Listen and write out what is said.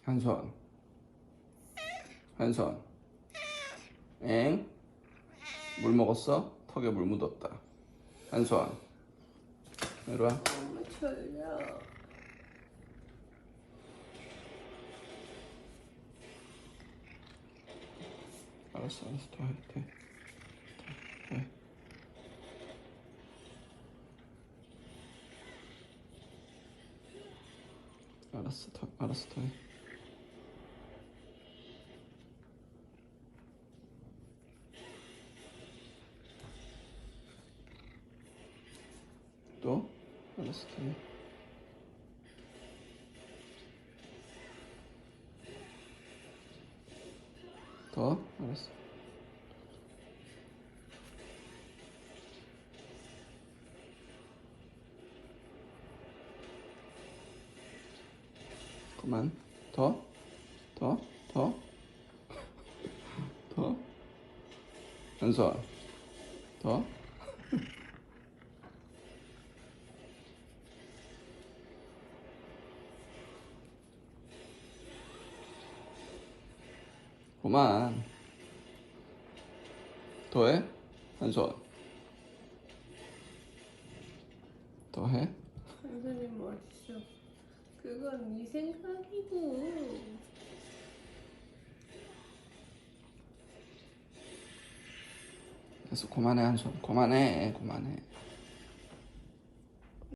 한 손, 한 손. 엥? 물 먹었어? 턱에 물 묻었다. 한 손. 이리 와. 너무 졸려. 알았어, 더 해, 더 해. 알았어, 더 해. 또? 알았어, 더 해. 더? 알았어. 그만. 더? 더? 더? 더? 한 손. 더? 그만. 더 해? 한 손. 더 해? 선생님 어딨어? 그건 네 생각이고. 그래서 그만해, 한 손. 그만해.